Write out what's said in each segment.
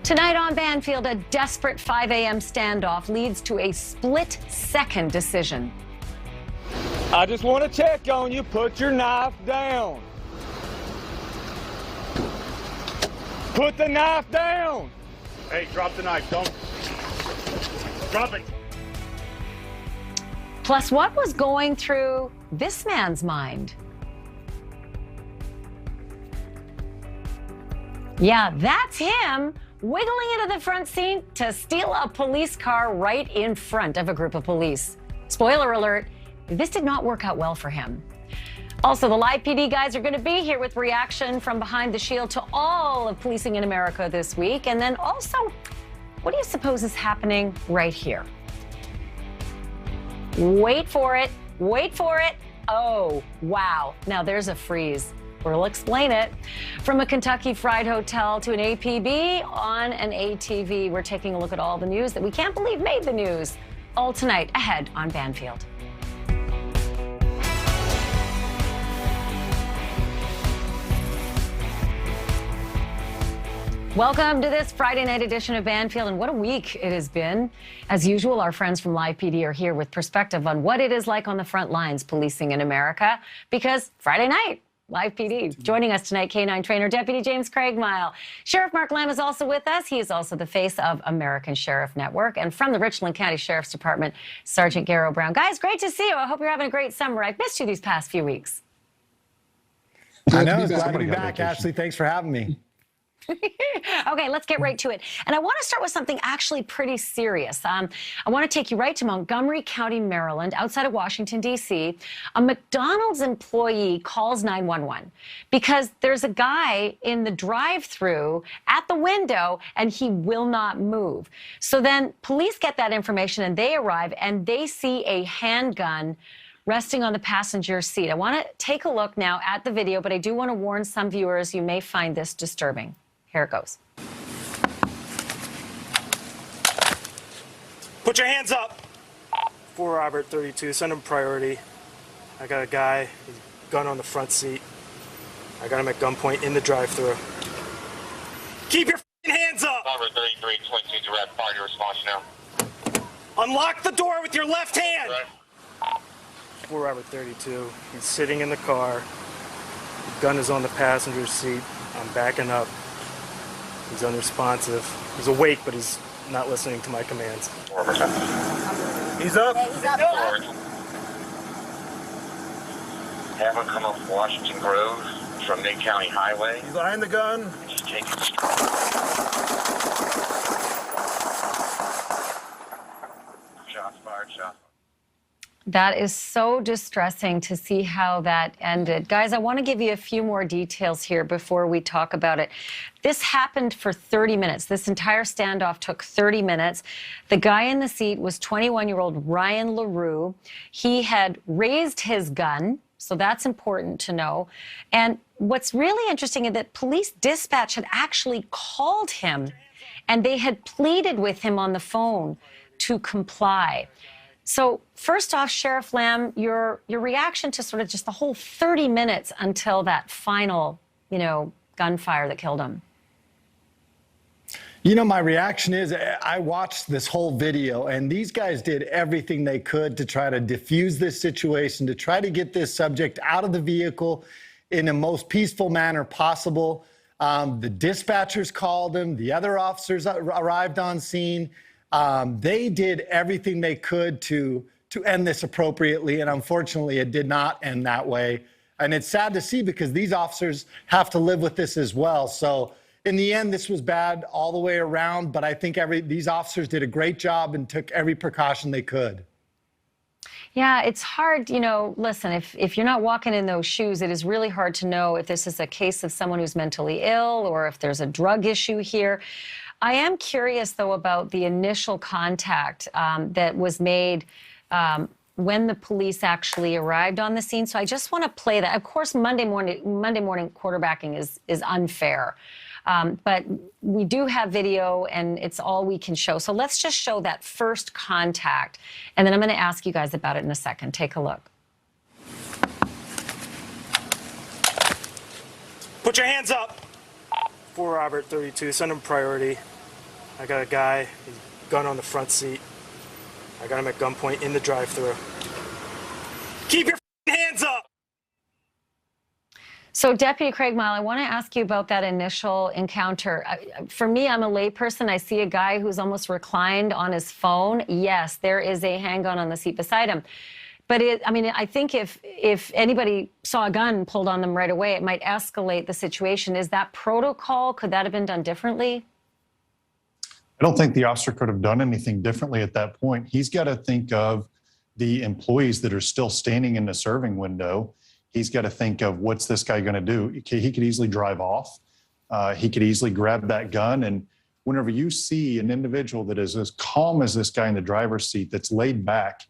Tonight on Banfield, a desperate 5 a.m. standoff leads to a split-second decision. I just want to check on you. Put your knife down. Put the knife down. Hey, drop the knife. Don't. Drop it. Plus, what was going through this man's mind? Yeah, that's him wiggling into the front seat to steal a police car right in front of a group of police. Spoiler alert, this did not work out well for him. Also, the Live PD guys are going to be here with reaction from behind the shield to all of policing in America this week. And then also, what do you suppose is happening right here? Wait for it. Wait for it. Oh, wow. Now there's a freeze. We'll explain it. From a Kentucky Fried Hotel to an APB on an ATV, we're taking a look at all the news that we can't believe made the news. All tonight, ahead on Banfield. Welcome to this Friday night edition of Banfield, and what a week it has been. As usual, our friends from Live PD are here with perspective on what it is like on the front lines policing in America, because Friday night, Live PD. Joining us tonight, K-9 trainer Deputy James CRAIGMYLE. Sheriff Mark Lamb is also with us. He is also the face of American Sheriff Network. And from the Richland County Sheriff's Department, Sergeant GARO Brown. Guys, great to see you. I hope you're having a great summer. I've missed you these past few weeks. I know. Glad to be back, Ashley. Thanks for having me. Okay, let's get right to it. And I want to start with something actually pretty serious. I want to take you right to Montgomery County, Maryland, outside of Washington, D.C. A McDonald's employee calls 911 because there's a guy in the drive-thru at the window and he will not move. So then police get that information and they arrive and they see a handgun resting on the passenger seat. I want to take a look now at the video, but I do want to warn some viewers you may find this disturbing. Here it goes. Put your hands up. 4 Robert 32, send him priority. I got a guy, gun on the front seat. I got him at gunpoint in the drive-thru. Keep your hands up. Robert 33, 22 direct party response now. Unlock the door with your left hand. Right. 4 Robert 32, he's sitting in the car. The gun is on the passenger seat. I'm backing up. He's unresponsive. He's awake, but he's not listening to my commands. 4%. He's up. Have him come up Washington Grove from Mid-County Highway. He's behind the gun. Just take it straight. Shots fired, shots. That is so distressing to see how that ended. Guys, I want to give you a few more details here before we talk about it. This happened for 30 minutes. This entire standoff took 30 minutes. The guy in the seat was 21-year-old Ryan LaRue. He had raised his gun, so that's important to know. And what's really interesting is that police dispatch had actually called him, and they had pleaded with him on the phone to comply. So first off, Sheriff Lamb, your reaction to sort of just the whole 30 minutes until that final, gunfire that killed him. My reaction is I watched this whole video, and these guys did everything they could to try to diffuse this situation, to try to get this subject out of the vehicle in the most peaceful manner possible. The dispatchers called him. The other officers arrived on scene. They did everything they could to end this appropriately, and unfortunately it did not end that way. And it's sad to see because these officers have to live with this as well. So in the end, this was bad all the way around, but I think these officers did a great job and took every precaution they could. Yeah, it's hard, listen, if you're not walking in those shoes, it is really hard to know if this is a case of someone who's mentally ill or if there's a drug issue here. I am curious, though, about the initial contact that was made when the police actually arrived on the scene. So I just want to play that. Of course, Monday morning quarterbacking is unfair. But we do have video, and it's all we can show. So let's just show that first contact, and then I'm going to ask you guys about it in a second. Take a look. Put your hands up. 4 Robert 32, send him priority. I got a guy, his gun on the front seat. I got him at gunpoint in the drive-thru. Keep your hands up! So, Deputy CRAIGMYLE, I want to ask you about that initial encounter. For me, I'm a layperson. I see a guy who's almost reclined on his phone. Yes, there is a handgun on the seat beside him. But I think if anybody saw a gun pulled on them right away, it might escalate the situation. Is that protocol? Could that have been done differently? I don't think the officer could have done anything differently at that point. He's got to think of the employees that are still standing in the serving window. He's got to think of, what's this guy going to do? He could easily drive off. He could easily grab that gun. And whenever you see an individual that is as calm as this guy in the driver's seat, that's laid back,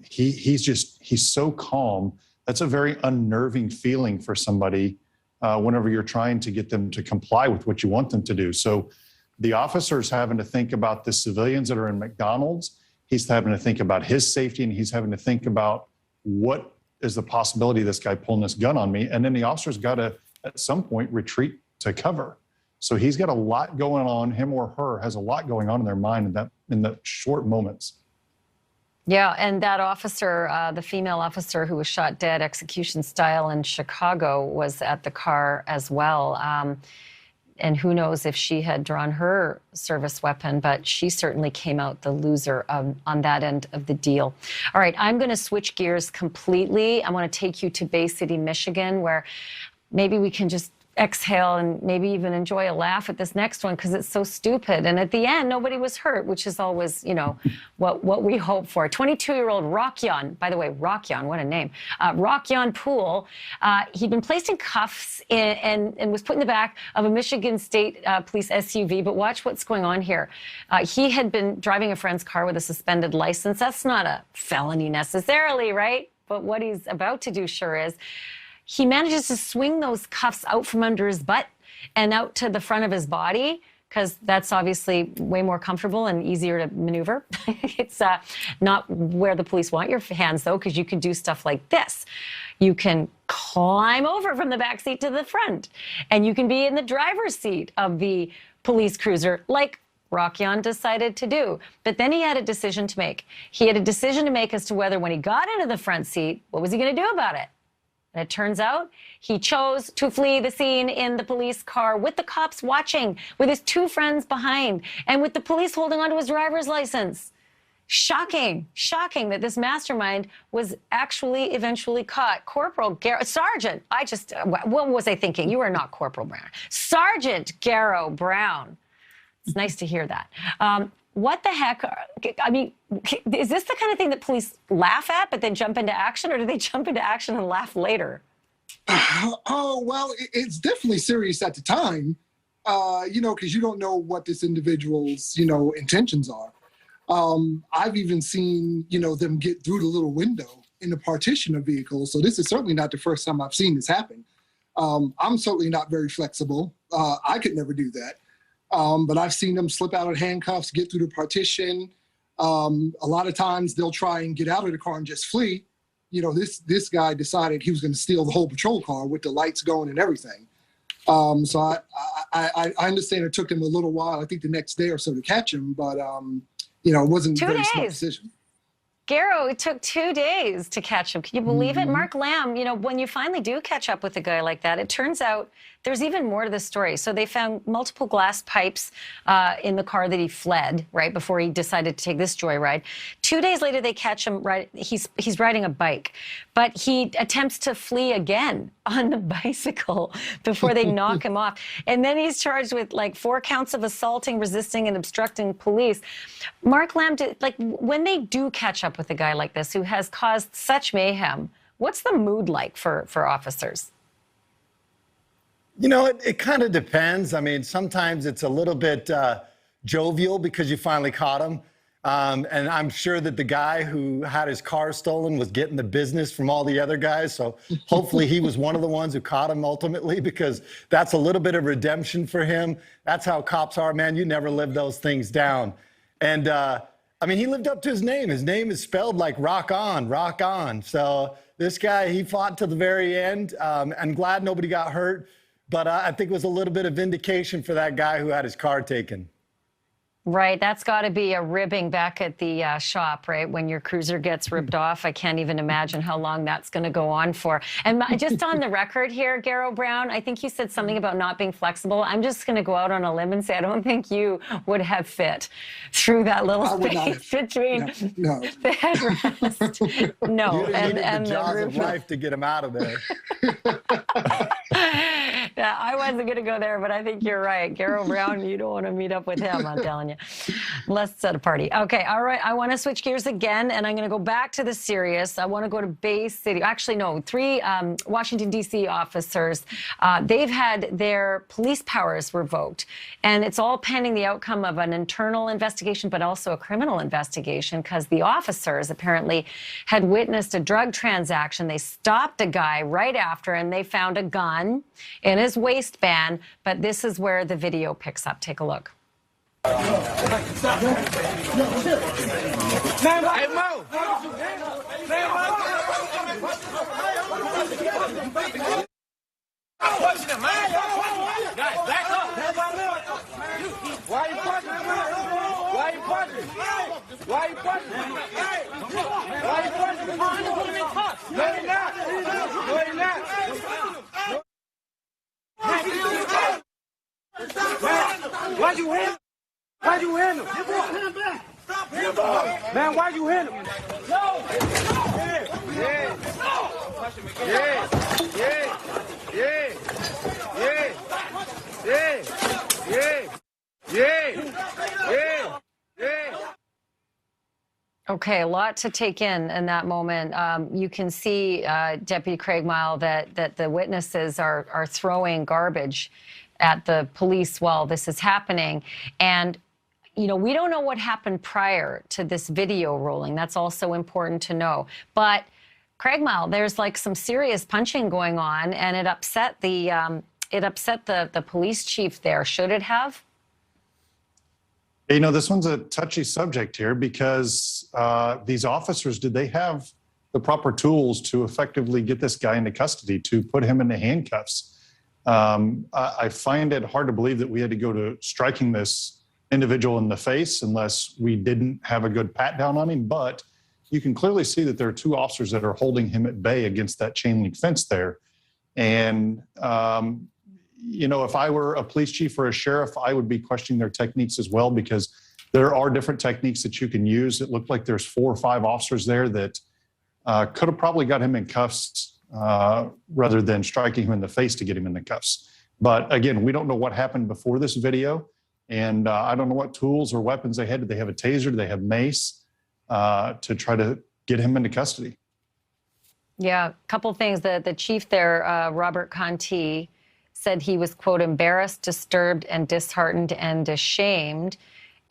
he's so calm. That's a very unnerving feeling for somebody whenever you're trying to get them to comply with what you want them to do. So the officer's having to think about the civilians that are in McDonald's. He's having to think about his safety, and he's having to think about what is the possibility of this guy pulling this gun on me. And then the officer's got to, at some point, retreat to cover. So he's got a lot going on. Him or her has a lot going on in their mind in the short moments. Yeah, and that officer, the female officer who was shot dead execution style in Chicago, was at the car as well. And who knows if she had drawn her service weapon, but she certainly came out the loser on that end of the deal. All right, I'm going to switch gears completely. I want to take you to Bay City, Michigan, where maybe we can just exhale and maybe even enjoy a laugh at this next one because it's so stupid. And at the end, nobody was hurt, which is always, what we hope for. 22-year-old Rockyon, by the way, Rockyon, what a name. Rockyon Poole, he'd been placed in cuffs and was put in the back of a Michigan State Police SUV. But watch what's going on here. He had been driving a friend's car with a suspended license. That's not a felony necessarily, right? But what he's about to do sure is. He manages to swing those cuffs out from under his butt and out to the front of his body, because that's obviously way more comfortable and easier to maneuver. It's not where the police want your hands, though, because you can do stuff like this. You can climb over from the back seat to the front, and you can be in the driver's seat of the police cruiser, like Rockyon decided to do. But then he had a decision to make. He had a decision to make as to whether, when he got into the front seat, what was he going to do about it? And it turns out he chose to flee the scene in the police car with the cops watching, with his two friends behind, and with the police holding onto his driver's license. Shocking that this mastermind was actually eventually caught. Sergeant, what was I thinking? You are not Corporal Brown. Sergeant GARO Brown. It's nice to hear that. What the heck? Is this the kind of thing that police laugh at but then jump into action, or do they jump into action and laugh later? Well, it's definitely serious at the time, because you don't know what this individual's, intentions are. I've even seen, them get through the little window in the partition of vehicles. So this is certainly not the first time I've seen this happen. I'm certainly not very flexible. I could never do that. But I've seen them slip out of handcuffs, get through the partition. A lot of times they'll try and get out of the car and just flee. This guy decided he was going to steal the whole patrol car with the lights going and everything. So I understand it took him a little while, I think the next day or so, to catch him, but it wasn't a very smart decision. GARO, it took 2 days to catch him. Can you believe it? Mark Lamb, when you finally do catch up with a guy like that, it turns out there's even more to the story. So they found multiple glass pipes in the car that he fled, right, before he decided to take this joyride. 2 days later, they catch him, he's riding a bike, but he attempts to flee again on the bicycle before they knock him off. And then he's charged with 4 counts of assaulting, resisting, and obstructing police. Mark Lamb, when they do catch up with a guy like this who has caused such mayhem, what's the mood like for officers? It kind of depends. Sometimes it's a little bit jovial because you finally caught him. And I'm sure that the guy who had his car stolen was getting the business from all the other guys. So hopefully he was one of the ones who caught him ultimately, because that's a little bit of redemption for him. That's how cops are, man. You never live those things down. And he lived up to his name. His name is spelled like rock on, rock on. So this guy, he fought to the very end. I'm glad nobody got hurt. But I think it was a little bit of vindication for that guy who had his car taken. Right, that's got to be a ribbing back at the shop, right? When your cruiser gets ripped off, I can't even imagine how long that's going to go on for. And just on the record here, Garrow Brown, I think you said something about not being flexible. I'm just going to go out on a limb and say I don't think you would have fit through that little space between the headrest. No, and the jaws of life to get him out of there. Yeah, I wasn't going to go there, but I think you're right. Garrow Brown, you don't want to meet up with him, I'm telling you. Let's set a party. Okay, all right. I want to switch gears again, and I'm going to go back to the serious. I want to go to Bay City. Actually, no, 3 Washington, D.C. officers. They've had their police powers revoked, and it's all pending the outcome of an internal investigation, but also a criminal investigation, because the officers apparently had witnessed a drug transaction. They stopped a guy right after, and they found a gun in his waistband, but this is where the video picks up. Take a look. Hey, Mo! Guys, back up! Why you punching? Why you punching? Why you punching? Why you punching? No, you're not! No, you're not! Why'd you hit him? Why'd you hit him? Stop him! Man, why'd you hit him? No! Yeah! Yeah! Yeah! Yeah! Yeah! Yeah! Yeah! Yeah! Yeah! Okay, a lot to take in that moment. You can see, Deputy CRAIGMYLE, that the witnesses are throwing garbage at the police while this is happening. And, you know, we don't know what happened prior to this video rolling. That's also important to know. But CRAIGMYLE, there's like some serious punching going on, and it upset the police chief there. Should it have? You know, this one's a touchy subject here because these officers, did they have the proper tools to effectively get this guy into custody, to put him into handcuffs? I find it hard to believe that we had to go to striking this individual in the face unless we didn't have a good pat down on him. But you can clearly see that there are 2 officers that are holding him at bay against that chain link fence there. And, you know, if I were a police chief or a sheriff, I would be questioning their techniques as well, because there are different techniques that you can use. It looked like there's 4 or 5 officers there that could have probably got him in cuffs rather than striking him in the face to get him in the cuffs. But again, we don't know what happened before this video, and I don't know what tools or weapons they had. Did they have a taser? Did they have mace to try to get him into custody? Yeah, a couple things. The chief there, Robert Conti, said he was, quote, embarrassed, disturbed, and disheartened and ashamed.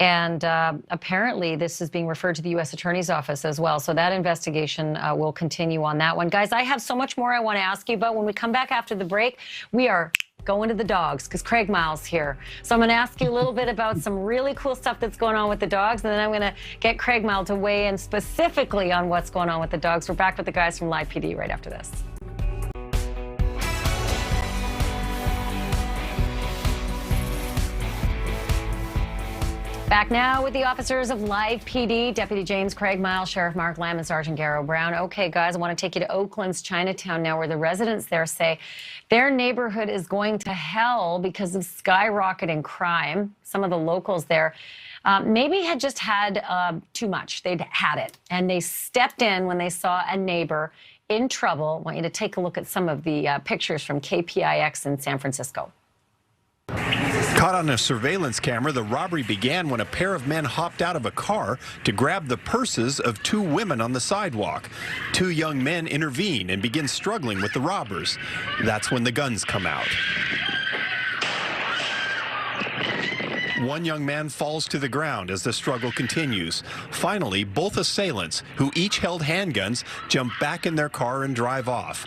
And apparently this is being referred to the U.S. Attorney's Office as well. So that investigation will continue on that one. Guys, I have so much more I want to ask you about. When we come back after the break, we are going to the dogs because CRAIGMYLE's here. So I'm going to ask you a little bit about some really cool stuff that's going on with the dogs. And then I'm going to get CRAIGMYLE to weigh in specifically on what's going on with the dogs. We're back with the guys from Live PD right after this. Back now with the officers of Live PD, Deputy James CRAIGMYLE, Sheriff Mark Lamb, and Sergeant Garro Brown. Okay, guys, I want to take you to Oakland's Chinatown now, where the residents there say their neighborhood is going to hell because of skyrocketing crime. Some of the locals there maybe had just had too much. They'd had it, and they stepped in when they saw a neighbor in trouble. I want you to take a look at some of the pictures from KPIX in San Francisco. Caught on a surveillance camera, the robbery began when a pair of men hopped out of a car to grab the purses of 2 women on the sidewalk. 2 young men intervene and begin struggling with the robbers. That's when the guns come out. One young man falls to the ground as the struggle continues. Finally, both assailants, who each held handguns, jump back in their car and drive off.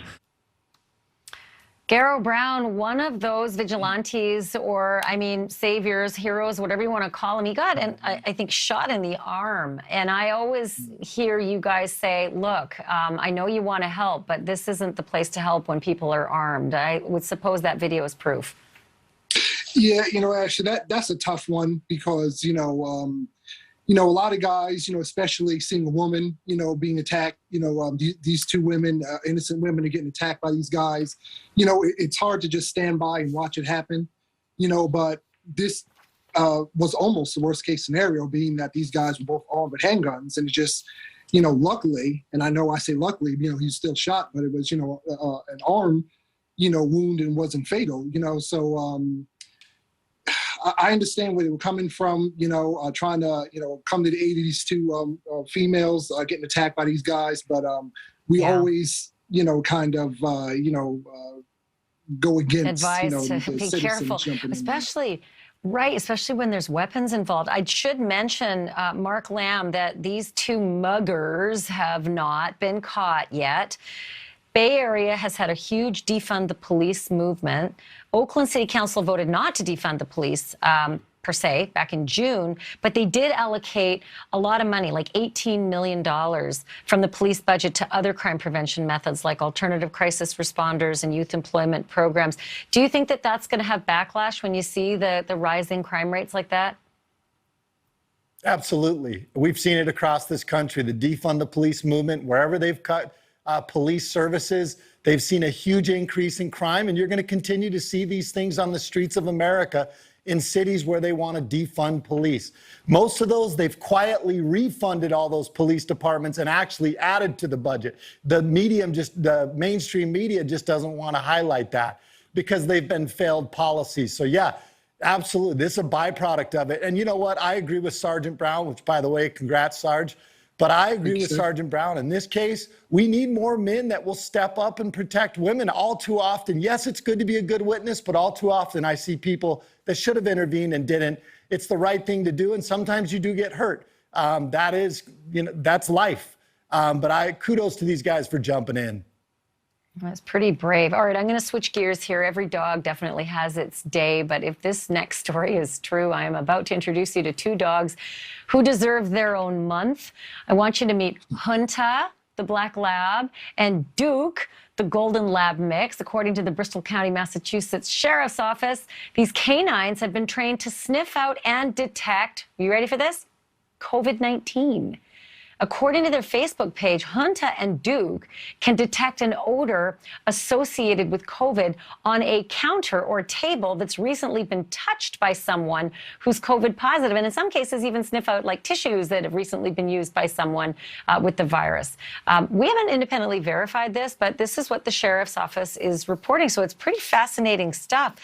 Garro Brown, one of those vigilantes, or I mean, saviors, heroes, whatever you want to call them, he got, I think, shot in the arm. And I always hear you guys say, look, I know you want to help, but this isn't the place to help when people are armed. I would suppose that video is proof. Yeah, actually, that's a tough one because, a lot of guys, especially seeing a woman, being attacked, these two women, innocent women are getting attacked by these guys. It's hard to just stand by and watch it happen, but this was almost the worst case scenario, being that these guys were both armed with handguns. And it just, luckily, and I know I say luckily, he's still shot, but it was, an arm, wound and wasn't fatal, so I understand where they were coming from, trying to, come to the aid of these two females getting attacked by these guys. But we always, kind of, go against, advise to be careful, especially. Right, especially when there's weapons involved. I should mention, Mark Lamb, that these two muggers have not been caught yet. Bay Area has had a huge defund the police movement. Oakland City Council voted not to defund the police per se back in June, but they did allocate a lot of money, like $18 million from the police budget to other crime prevention methods like alternative crisis responders and youth employment programs. Do you think that that's going to have backlash when you see the rising crime rates like that? Absolutely. We've seen it across this country, the defund the police movement, wherever they've cut police services, they've seen a huge increase in crime, and you're going to continue to see these things on the streets of America in cities where they want to defund police. Most of those, they've quietly refunded all those police departments and actually added to the budget. The mainstream media just doesn't want to highlight that because they've been failed policies. So yeah, absolutely, this is a byproduct of it. And you know what? I agree with Sergeant Brown, which, by the way, congrats, Sarge. But I agree with Sergeant Brown. In this case, we need more men that will step up and protect women. All too often, yes, it's good to be a good witness, but all too often I see people that should have intervened and didn't. It's the right thing to do, and sometimes you do get hurt. That is, that's life. But kudos to these guys for jumping in. That's pretty brave. All right, I'm going to switch gears here. Every dog definitely has its day, but if this next story is true, I am about to introduce you to two dogs who deserve their own month. I want you to meet Hunta, the Black Lab, and Duke, the Golden Lab mix. According to the Bristol County, Massachusetts Sheriff's Office, these canines have been trained to sniff out and detect, you ready for this? COVID-19. According to their Facebook page, Hunta and Duke can detect an odor associated with COVID on a counter or table that's recently been touched by someone who's COVID positive, and in some cases even sniff out like tissues that have recently been used by someone with the virus. We haven't independently verified this, but this is what the Sheriff's Office is reporting, so it's pretty fascinating stuff.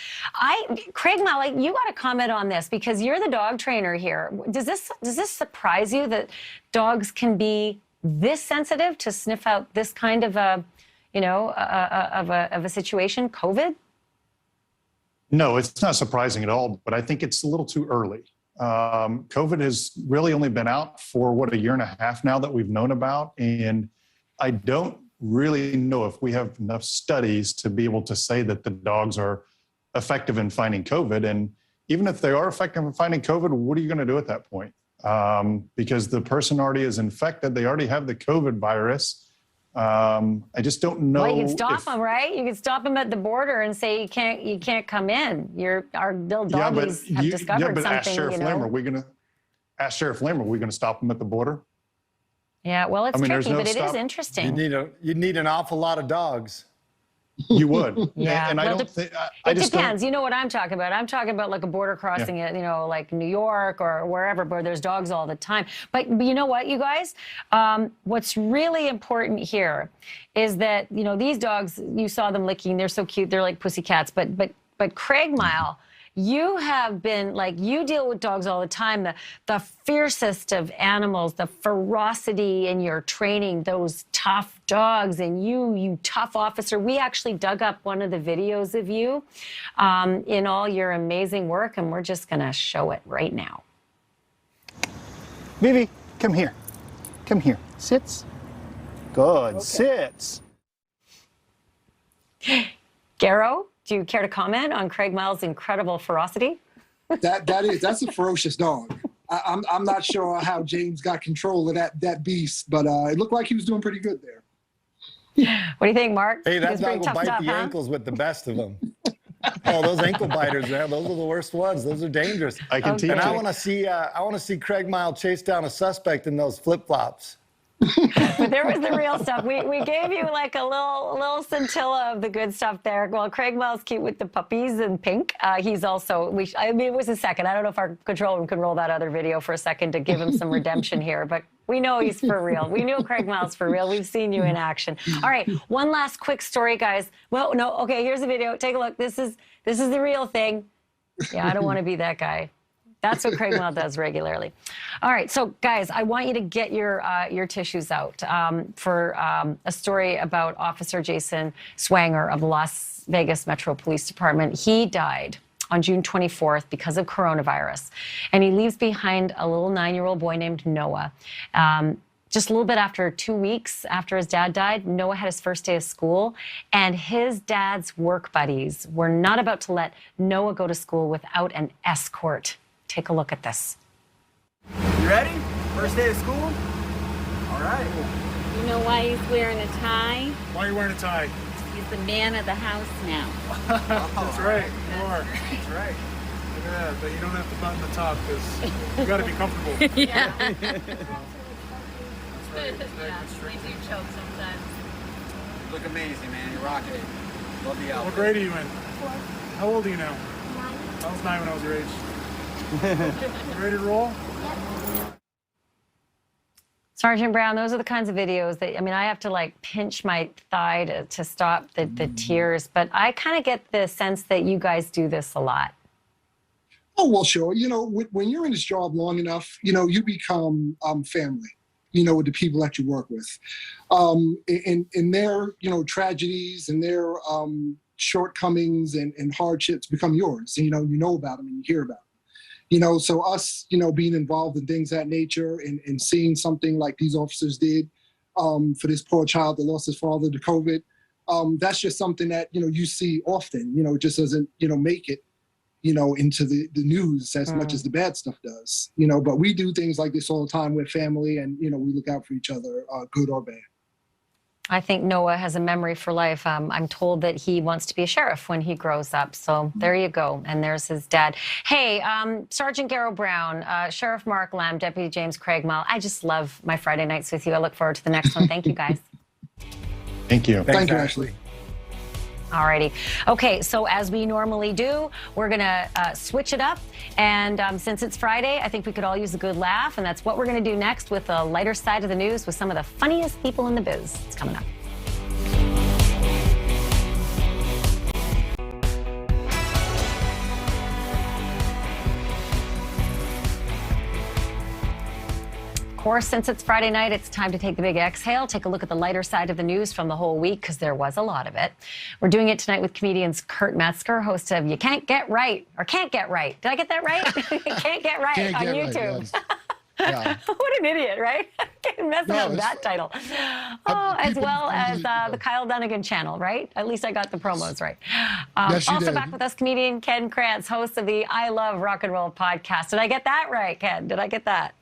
CRAIGMYLE, you got to comment on this because you're the dog trainer here. Does this surprise you that dogs can be this sensitive to sniff out this kind of a, of a situation, COVID? No, it's not surprising at all, but I think it's a little too early. COVID has really only been out for, a year and a half now that we've known about. And I don't really know if we have enough studies to be able to say that the dogs are effective in finding COVID. And even if they are effective in finding COVID, what are you going to do at that point? Because the person already is infected. They already have the COVID virus. I just don't know. Well, you can stop them, right? You can stop them at the border and say you can't come in. Our little doggies have discovered something. Ask Sheriff Lamb, are we going to stop them at the border? Yeah, well, it's tricky, but it is interesting. You need an awful lot of dogs. You would. Yeah. And it depends. You know what I'm talking about. I'm talking about like a border crossing at, like New York or wherever, where there's dogs all the time. But you know what, you guys? What's really important here is that, these dogs, you saw them licking. They're so cute. They're like pussycats. But CRAIGMYLE, you have been, you deal with dogs all the time, the fiercest of animals, the ferocity in your training, those tough dogs, and you tough officer. We actually dug up one of the videos of you in all your amazing work, and we're just going to show it right now. Vivi, come here. Come here. Sits. Good. Okay. Sits. GARO? Do you care to comment on CRAIGMYLE's incredible ferocity? That's a ferocious dog. I'm not sure how James got control of that beast, but it looked like he was doing pretty good there. What do you think, Mark? Hey, that dog will bite the ankles with the best of them. Oh, those ankle biters, man. Those are the worst ones. Those are dangerous. I can teach And you. I want to see CRAIGMYLE chase down a suspect in those flip-flops. But there was the real stuff. We gave you like a little scintilla of the good stuff there. Well, CRAIGMYLE's cute with the puppies in pink. He's also, I mean, it was a second. I don't know if our control room can roll that other video for a second to give him some redemption here, but we know he's for real. We know CRAIGMYLE's for real. We've seen you in action. All right, one last quick story, guys. Well, no, okay, here's the video. Take a look. This is the real thing. Yeah, I don't want to be that guy. That's what CRAIGMYLE does regularly. All right, so guys, I want you to get your tissues out for a story about Officer Jason Swanger of the Las Vegas Metro Police Department. He died on June 24th because of coronavirus, and he leaves behind a little 9-year-old boy named Noah. Just a little bit after 2 weeks after his dad died, Noah had his first day of school, and his dad's work buddies were not about to let Noah go to school without an escort. Take a look at this. You ready? First day of school? All right. You know why he's wearing a tie? Why are you wearing a tie? He's the man of the house now. That's right. You are. That's right. Look at that. But you don't have to button the top because you got to be comfortable. Yeah. That's right. We do choke sometimes. You look amazing, man. You're rocking it. Love the outfit. What grade are you in? How old are you now? 9. I was 9 when I was your age. You ready to roll? Sergeant Brown, those are the kinds of videos that, I mean, I have to like pinch my thigh to stop the tears, but I kind of get the sense that you guys do this a lot. Oh, well, sure. You know, when you're in this job long enough, you know, you become family, you know, with the people that you work with. And their, you know, tragedies and their shortcomings and hardships become yours. And, you know about them and you hear about them. You know, so us, you know, being involved in things of that nature and seeing something like these officers did for this poor child that lost his father to COVID, that's just something that, you know, you see often. You know, it just doesn't, you know, make it, you know, into the news as much as the bad stuff does. You know, but we do things like this all the time with family and, you know, we look out for each other, good or bad. I think Noah has a memory for life. I'm told that he wants to be a sheriff when he grows up. So there you go. And there's his dad. Hey, Sergeant GARO Brown, Sheriff Mark Lamb, Deputy James CRAIGMYLE. I just love my Friday nights with you. I look forward to the next one. Thank you, guys. Thank you. Thank you, Ashley. Alrighty. Okay, so as we normally do, we're going to switch it up. And since it's Friday, I think we could all use a good laugh. And that's what we're going to do next with the lighter side of the news with some of the funniest people in the biz. It's coming up. Of course, since it's Friday night, it's time to take the big exhale, take a look at the lighter side of the news from the whole week, because there was a lot of it. We're doing it tonight with comedians Kurt Metzger, host of You Can't Get Right, or Can't Get Right. Did I get that right? Can't Get Right Can't on Get Right, YouTube. yes. Yeah. What an idiot, right? Messing up that title. Oh, as well as the Kyle Dunnigan channel, right? At least I got the promos right. Yes, you also did. back with us, comedian Ken Krantz, host of the I Love Rock and Roll podcast. Did I get that right, Ken? Did I get that?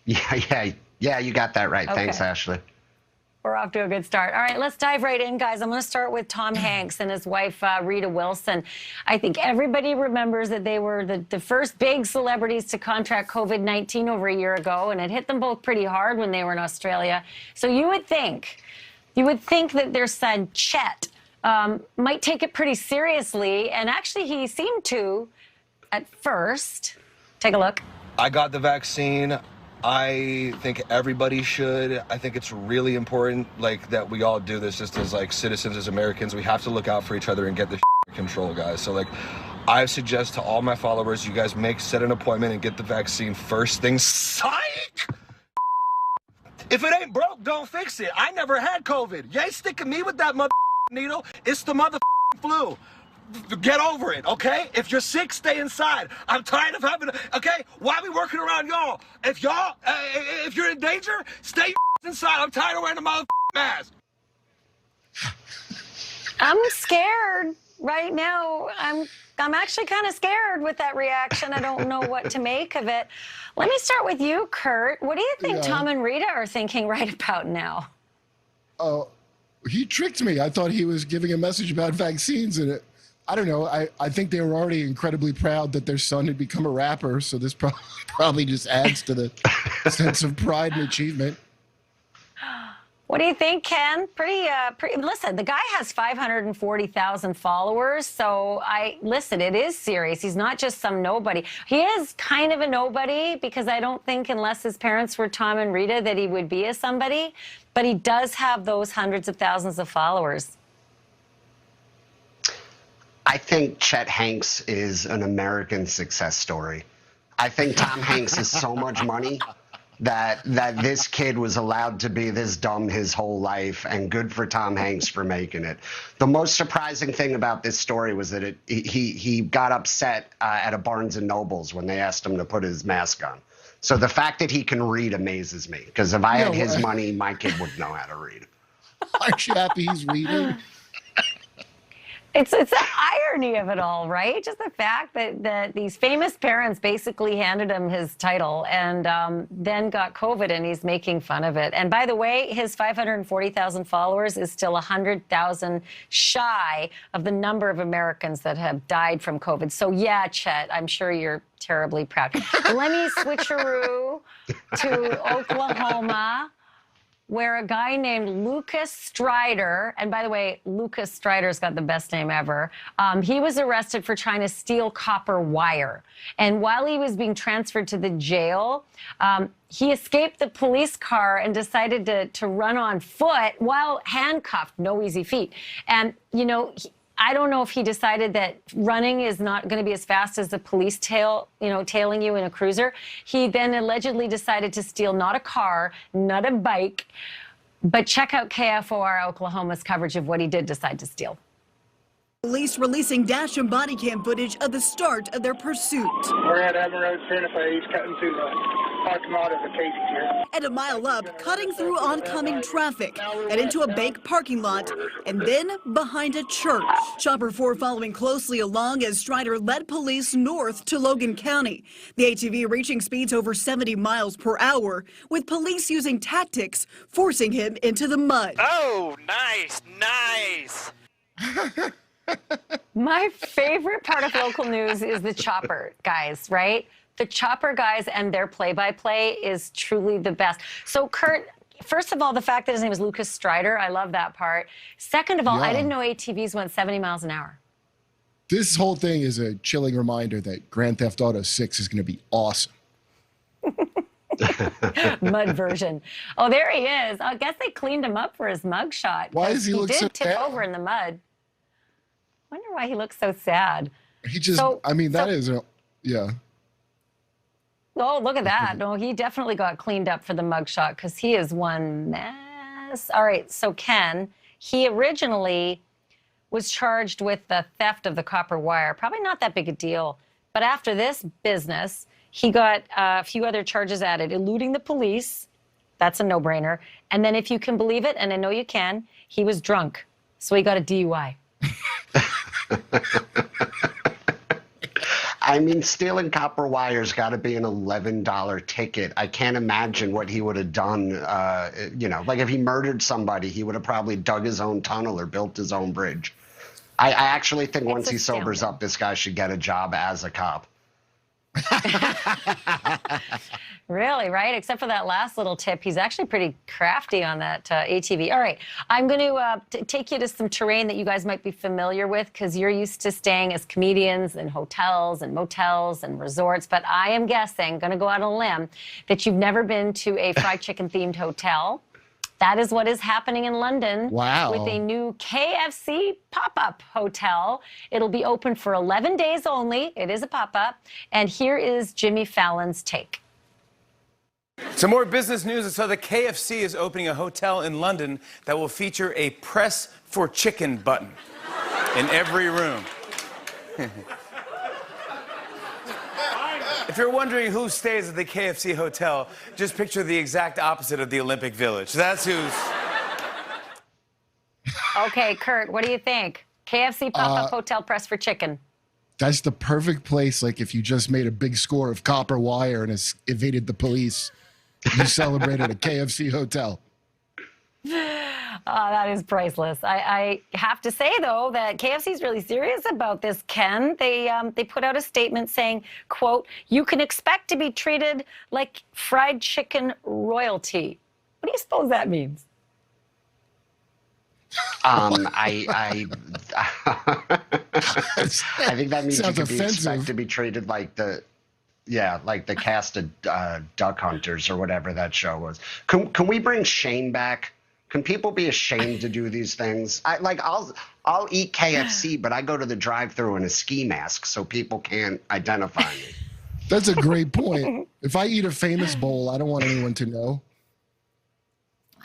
Yeah, you got that right. Okay. Thanks, Ashley. We're off to a good start. All right, let's dive right in, guys. I'm going to start with Tom Hanks and his wife, Rita Wilson. I think everybody remembers that they were the first big celebrities to contract COVID-19 over a year ago, and it hit them both pretty hard when they were in Australia. So you would think that their son, Chet, might take it pretty seriously, and actually he seemed to at first. Take a look. I got the vaccine. I think everybody should. I think it's really important, like, that we all do this just as, like, citizens, as Americans. We have to look out for each other and get this under control, guys. So, like, I suggest to all my followers, you guys set an appointment and get the vaccine first thing. Psych! If it ain't broke, don't fix it. I never had COVID. You ain't sticking me with that needle. It's the flu. Get over it, okay? If you're sick, stay inside. I'm tired of having, okay? Why are we working around y'all? If you're in danger, stay inside. I'm tired of wearing a mask. I'm scared right now. I'm actually kind of scared with that reaction. I don't know what to make of it. Let me start with you, Kurt. What do you think Tom and Rita are thinking right about now? He tricked me. I thought he was giving a message about vaccines, and I don't know. I think they were already incredibly proud that their son had become a rapper, so this probably just adds to the sense of pride and achievement. What do you think, Ken? Pretty. Listen, the guy has 540,000 followers. So listen, it is serious. He's not just some nobody. He is kind of a nobody because I don't think unless his parents were Tom and Rita that he would be a somebody. But he does have those hundreds of thousands of followers. I think Chet Hanks is an American success story. I think Tom Hanks has so much money that this kid was allowed to be this dumb his whole life, and good for Tom Hanks for making it. The most surprising thing about this story was that he got upset at a Barnes & Noble's when they asked him to put his mask on. So the fact that he can read amazes me, because if I had his money, my kid would know how to read. Aren't you happy he's reading? It's the irony of it all, right? Just the fact that these famous parents basically handed him his title and then got COVID, and he's making fun of it. And by the way, his 540,000 followers is still 100,000 shy of the number of Americans that have died from COVID. So yeah, Chet, I'm sure you're terribly proud. Let me switcheroo to Oklahoma, where a guy named Lucas Strider, and by the way, Lucas Strider's got the best name ever, he was arrested for trying to steal copper wire. And while he was being transferred to the jail, he escaped the police car and decided to run on foot while handcuffed, no easy feat. And, you know, I don't know if he decided that running is not going to be as fast as the police tailing you in a cruiser. He then allegedly decided to steal not a car, not a bike, but check out KFOR Oklahoma's coverage of what he did decide to steal. Police releasing dash and body cam footage of the start of their pursuit. We're at Emerald Certified. He's cutting through the parking lot of the Casey's here. At a mile up, cutting through oncoming traffic and into a bank parking lot, and then behind a church. Chopper 4 following closely along as Strider led police north to Logan County. The ATV reaching speeds over 70 miles per hour, with police using tactics forcing him into the mud. Oh, nice, nice. My favorite part of local news is the chopper guys, right? The chopper guys and their play-by-play is truly the best. So, Kurt, first of all, the fact that his name is Lucas Strider, I love that part. Second of all, I didn't know ATVs went 70 miles an hour. This whole thing is a chilling reminder that Grand Theft Auto 6 is going to be awesome. Mud version. Oh, there he is. I guess they cleaned him up for his mugshot. Why does he look so did tip sad? over in the mud. Wonder why he looks so sad. He just, I mean, that is, yeah. Oh, look at that. No, he definitely got cleaned up for the mugshot because he is one mess. All right, so Ken, he originally was charged with the theft of the copper wire. Probably not that big a deal. But after this business, he got a few other charges added. Eluding the police, that's a no-brainer. And then if you can believe it, and I know you can, he was drunk. So he got a DUI. I mean, stealing copper wire's got to be an $11 ticket. I can't imagine what he would have done. You know, like if he murdered somebody, he would have probably dug his own tunnel or built his own bridge. I actually think once he sobers up, this guy should get a job as a cop. Really, right? Except for that last little tip. He's actually pretty crafty on that ATV. All right, I'm going to take you to some terrain that you guys might be familiar with because you're used to staying as comedians in hotels and motels and resorts. But I am guessing, going to go out on a limb, that you've never been to a fried chicken-themed hotel. That is what is happening in London. Wow. With a new KFC pop-up hotel. It'll be open for 11 days only. It is a pop-up. And here is Jimmy Fallon's take. Some more business news. So the KFC is opening a hotel in London that will feature a press for chicken button in every room. If you're wondering who stays at the KFC hotel, just picture the exact opposite of the Olympic Village. That's who's... Okay, Kurt, what do you think? KFC pop-up hotel press for chicken. That's the perfect place, like if you just made a big score of copper wire and evaded the police, you celebrated a KFC hotel. That is priceless. I have to say, though, that KFC is really serious about this, Ken. They put out a statement saying, quote, "You can expect to be treated like fried chicken royalty." What do you suppose that means? I think that means you Sounds could be offensive. expected to be treated like like the cast of Duck Hunters or whatever that show was. Can we bring Shane back? Can people be ashamed to do these things? I'll eat KFC, but I go to the drive-thru in a ski mask so people can't identify me. That's a great point. If I eat a famous bowl, I don't want anyone to know.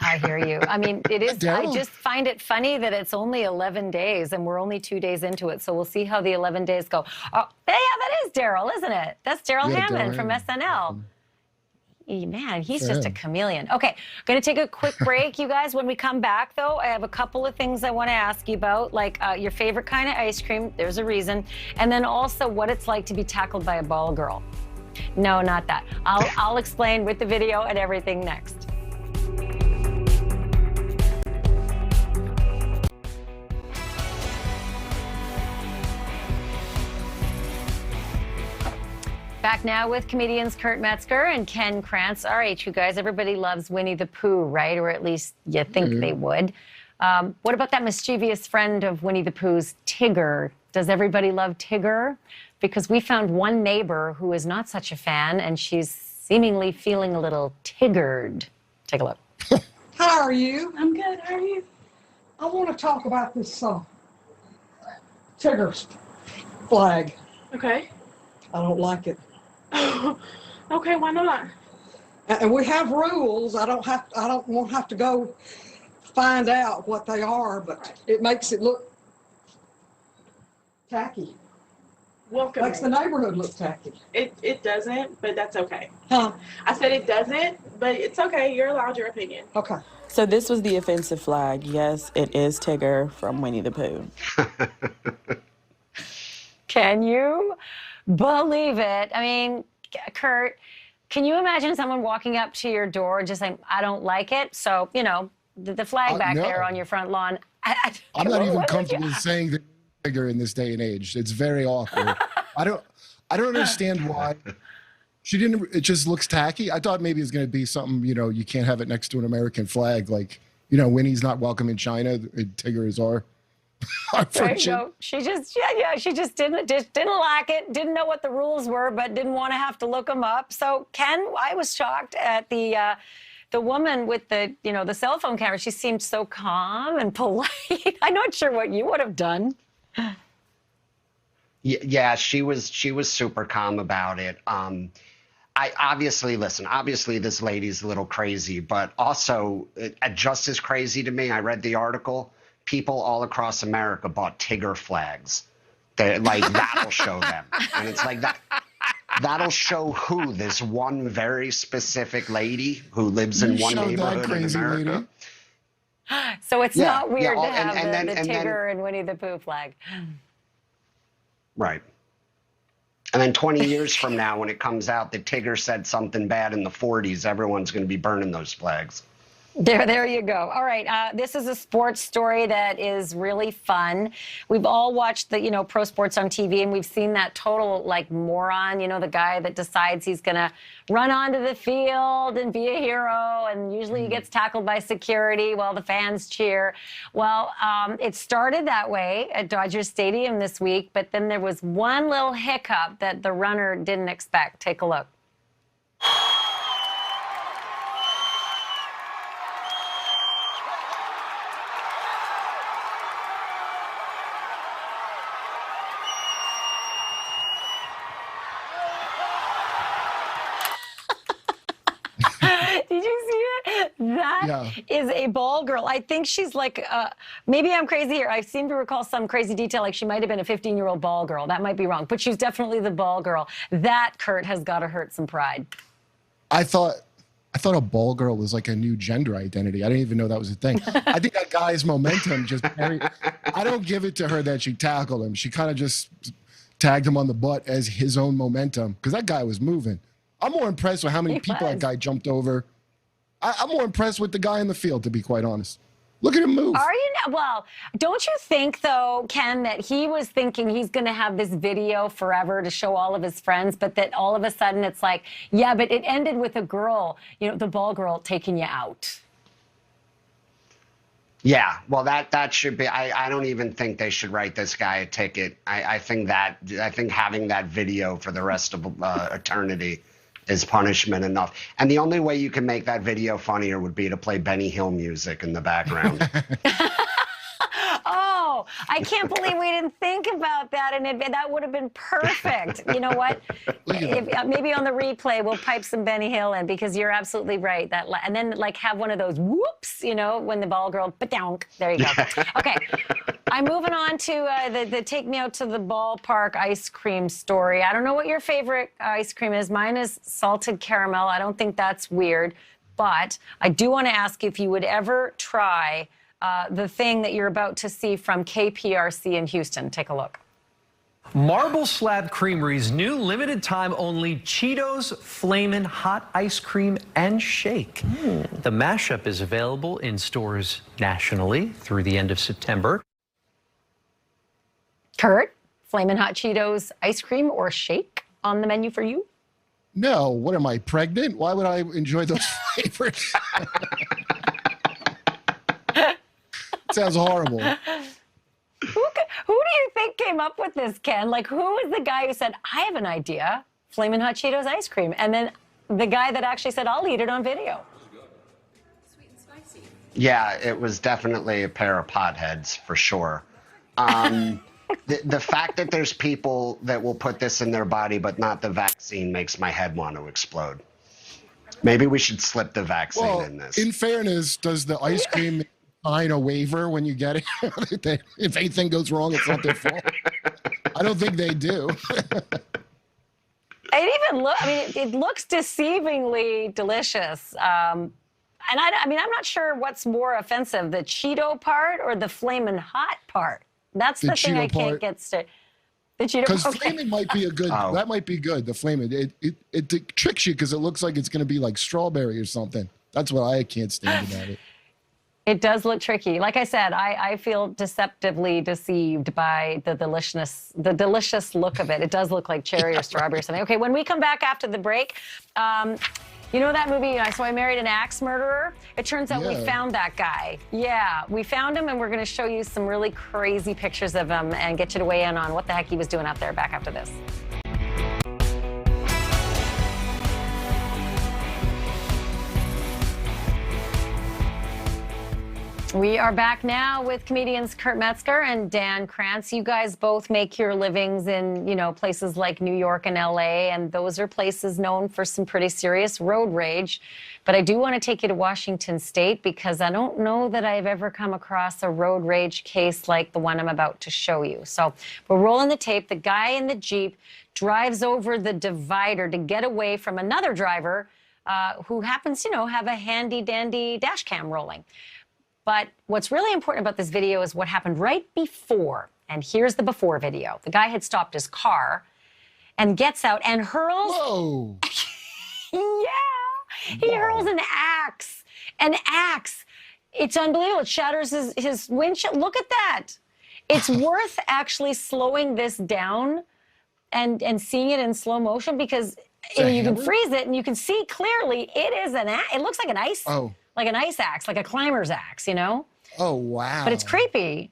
I hear you. I mean, it is. I Daryl. just find it funny that it's only 11 days and we're only 2 days into it. So we'll see how the 11 days go. Oh, yeah, that is Daryl, isn't it? That's Daryl Yeah, Hammond Daryl from SNL. Man, he's just a Yeah. chameleon. Okay, going to take a quick break, you guys. When we come back, though, I have a couple of things I want to ask you about, like your favorite kind of ice cream. There's a reason. And then also what it's like to be tackled by a ball girl. No, not that. I'll explain with the video and everything next. Back now with comedians Kurt Metzger and Ken Krantz. All right, you guys, everybody loves Winnie the Pooh, right? Or at least you think they would. What about that mischievous friend of Winnie the Pooh's, Tigger? Does everybody love Tigger? Because we found one neighbor who is not such a fan, and she's seemingly feeling a little tiggered. Take a look. How are you? I'm good. How are you? I want to talk about this Tigger's flag. Okay. I don't like it. Okay, why not? And we have rules. I don't want to have to go find out what they are, but it makes it look tacky. Welcome. Makes the neighborhood look tacky. It doesn't, but that's okay. Huh? I said it doesn't, but it's okay. You're allowed your opinion. Okay. So this was the offensive flag. Yes, it is Tigger from Winnie the Pooh. Can you believe it? I mean, Kurt, can you imagine someone walking up to your door just saying, I don't like it? So, you know, the flag back no. there on your front lawn. I'm not even What would comfortable saying the Tigger in this day and age. It's very awkward. I don't understand why. She didn't. It just looks tacky. I thought maybe it's going to be something. You know, you can't have it next to an American flag. Like, you know, Winnie's not welcome in China. Tigger is our There you version. go. She just, she just didn't like it, didn't know what the rules were, but didn't want to have to look them up. So, Ken, I was shocked at the woman with the, you know, the cell phone camera. She seemed so calm and polite. I'm not sure what you would have done. Yeah, she was super calm about it. Obviously this lady's a little crazy, but also just as crazy to me, I read the article, people all across America bought Tigger flags. That'll show them. And it's like that'll show who? This one very specific lady who lives in one neighborhood in America. So it's not weird to have then- the Tigger and Winnie the Pooh flag. Right. And then 20 years from now, when it comes out that Tigger said something bad in the 40s, everyone's going to be burning those flags. There you go. All right, this is a sports story that is really fun. We've all watched the, you know, pro sports on TV, and we've seen that total, like, moron, you know, the guy that decides he's going to run onto the field and be a hero, and usually he gets tackled by security while the fans cheer. Well, it started that way at Dodger Stadium this week, but then there was one little hiccup that the runner didn't expect. Take a look. Did you see it? That is a ball girl. I think she's like, maybe I'm crazy here. I seem to recall some crazy detail, like she might have been a 15-year-old ball girl. That might be wrong, but she's definitely the ball girl. That, Kurt, has got to hurt some pride. I thought a ball girl was like a new gender identity. I didn't even know that was a thing. I think that guy's momentum just I don't give it to her that she tackled him. She kind of just tagged him on the butt as his own momentum because that guy was moving. I'm more impressed with how many people that guy jumped over. I'm more impressed with the guy in the field, to be quite honest. Look at him move. Are you now? Well, don't you think, though, Ken, that he was thinking he's going to have this video forever to show all of his friends, but that all of a sudden it's like, yeah, but it ended with a girl, the ball girl taking you out. Yeah, well, that should be. I don't even think they should write this guy a ticket. I think having that video for the rest of eternity is punishment enough. And the only way you can make that video funnier would be to play Benny Hill music in the background. Oh, I can't believe we didn't think about that in advance. That would have been perfect. You know what? Maybe on the replay we'll pipe some Benny Hill in, because you're absolutely right. And then like have one of those whoops, when the ball girl, ba-donk. There you go. Okay, I'm moving on to the take me out to the ballpark ice cream story. I don't know what your favorite ice cream is. Mine is salted caramel. I don't think that's weird, but I do want to ask if you would ever try the thing that you're about to see from KPRC in Houston. Take a look. Marble Slab Creamery's new limited time only Cheetos Flamin' Hot Ice Cream and Shake. The mashup is available in stores nationally through the end of September. Kurt, Flamin' Hot Cheetos ice cream or shake on the menu for you? No, what am I, pregnant? Why would I enjoy those flavors? Sounds horrible. Who do you think came up with this, Ken? Like, who was the guy who said, I have an idea, Flamin' Hot Cheetos ice cream? And then the guy that actually said, I'll eat it on video. Sweet and spicy. Yeah, it was definitely a pair of potheads for sure. The fact that there's people that will put this in their body but not the vaccine makes my head want to explode. Maybe we should slip the vaccine in this. In fairness, does the ice cream sign a waiver when you get it? If anything goes wrong, it's not their fault. I don't think they do. It looks deceivingly delicious. And I'm not sure what's more offensive, the Cheeto part or the Flamin' Hot part. That's the thing I can't get straight. The Cheeto part. Because Flamin' might be a good, that might be good, the Flamin'. It tricks you because it looks like it's going to be like strawberry or something. That's what I can't stand about it. It does look tricky. Like I said, I feel deceptively deceived by the delicious look of it. It does look like cherry or strawberry or something. Okay, when we come back after the break, you know that movie, So I Married an Axe Murderer? It turns out we found that guy. Yeah, we found him, and we're going to show you some really crazy pictures of him and get you to weigh in on what the heck he was doing out there. Back after this. We are back now with comedians Kurt Metzger and Dan Krantz. You guys both make your livings in, places like New York and LA, and those are places known for some pretty serious road rage. But I do want to take you to Washington State because I don't know that I've ever come across a road rage case like the one I'm about to show you. So we're rolling the tape. The guy in the Jeep drives over the divider to get away from another driver who happens, have a handy-dandy dash cam rolling. But what's really important about this video is what happened right before. And here's the before video. The guy had stopped his car and gets out and hurls. Whoa. Yeah. He hurls an axe. An axe. It's unbelievable. It shatters his windshield. Look at that. It's worth actually slowing this down and seeing it in slow motion because you can freeze it and you can see clearly it is it looks like an ice. Like an ice axe, like a climber's axe, Oh, wow. But it's creepy.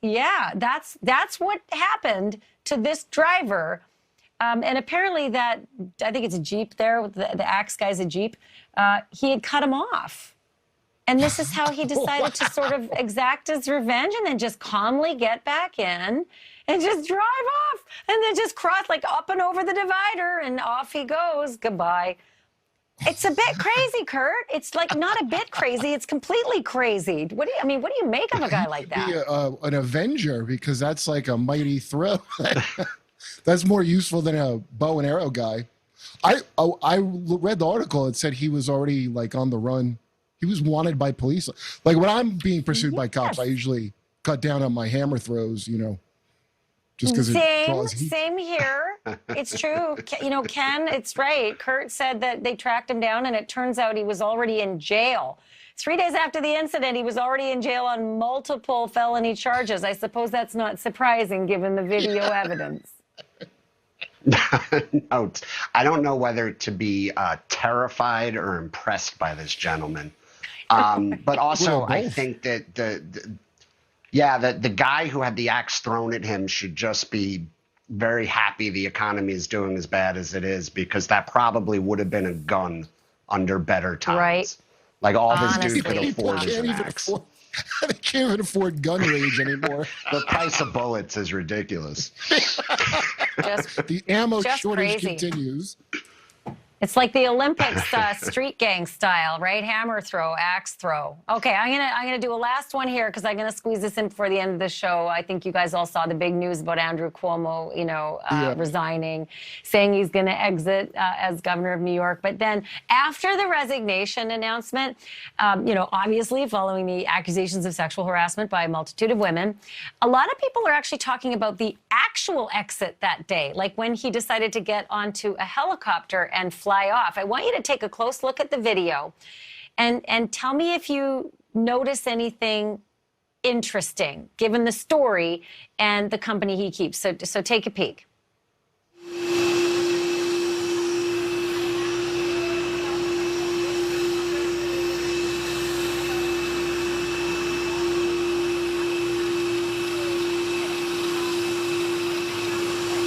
Yeah, that's what happened to this driver. And apparently I think it's a Jeep there, the axe guy's a Jeep. He had cut him off. And this is how he decided to sort of exact his revenge and then just calmly get back in and just drive off. And then just cross up and over the divider and off he goes. Goodbye. It's a bit crazy, Kurt. It's not a bit crazy. It's completely crazy. What do you make of a guy like that? Be an Avenger, because that's like a mighty throw. That's more useful than a bow and arrow guy. I read the article. It said he was already on the run. He was wanted by police. Like when I'm being pursued by cops, I usually cut down on my hammer throws, just because it draws heat. Same here. It's true. You know, Ken, it's right. Kurt said that they tracked him down, and it turns out he was already in jail. 3 days after the incident, he was already in jail on multiple felony charges. I suppose that's not surprising given the video evidence. No, I don't know whether to be terrified or impressed by this gentleman. But also, I think that the guy who had the axe thrown at him should just be very happy the economy is doing as bad as it is, because that probably would have been a gun under better times. Right. Like all this dude could afford is an axe. They can't even afford gun rage anymore. The price of bullets is ridiculous. The ammo shortage crazy. continues. It's like the Olympics, street gang style, right? Hammer throw, axe throw. Okay, I'm gonna do a last one here because I'm gonna squeeze this in before the end of the show. I think you guys all saw the big news about Andrew Cuomo, resigning, saying he's gonna exit as governor of New York. But then after the resignation announcement, obviously following the accusations of sexual harassment by a multitude of women, a lot of people are actually talking about the actual exit that day, like when he decided to get onto a helicopter and fly off. I want you to take a close look at the video and tell me if you notice anything interesting given the story and the company he keeps. So take a peek.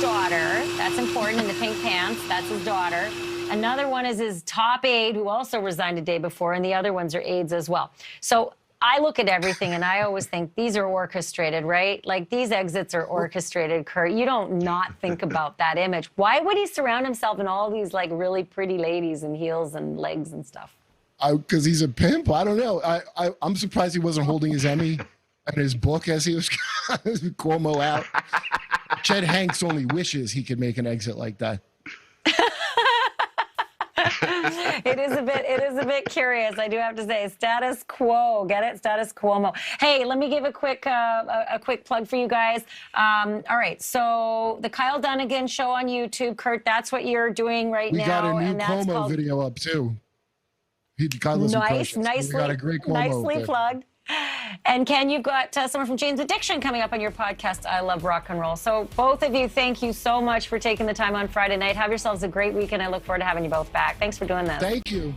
Daughter, that's important, in the pink pants, that's his daughter. Another one is his top aide, who also resigned a day before, and the other ones are aides as well. So I look at everything, and I always think these are orchestrated, right? Like, these exits are orchestrated, Kurt. You don't not think about that image. Why would he surround himself in all these, like, really pretty ladies in heels and legs and stuff? Because he's a pimp. I don't know. I'm surprised he wasn't holding his Emmy and his book as he was Cuomo out. Chet Hanks only wishes he could make an exit like that. It is a bit curious, I do have to say. Status quo, get it? Status Cuomo. Hey, let me give a quick plug for you guys. All right, so the Kyle Dunnigan show on YouTube, Kurt, that's what you're doing right now. We got a new and that's Cuomo video up too. Nicely plugged. And Ken, you've got someone from Jane's Addiction coming up on your podcast, I Love Rock and Roll. So both of you, thank you so much for taking the time on Friday night. Have yourselves a great weekend. I look forward to having you both back. Thanks for doing this. Thank you.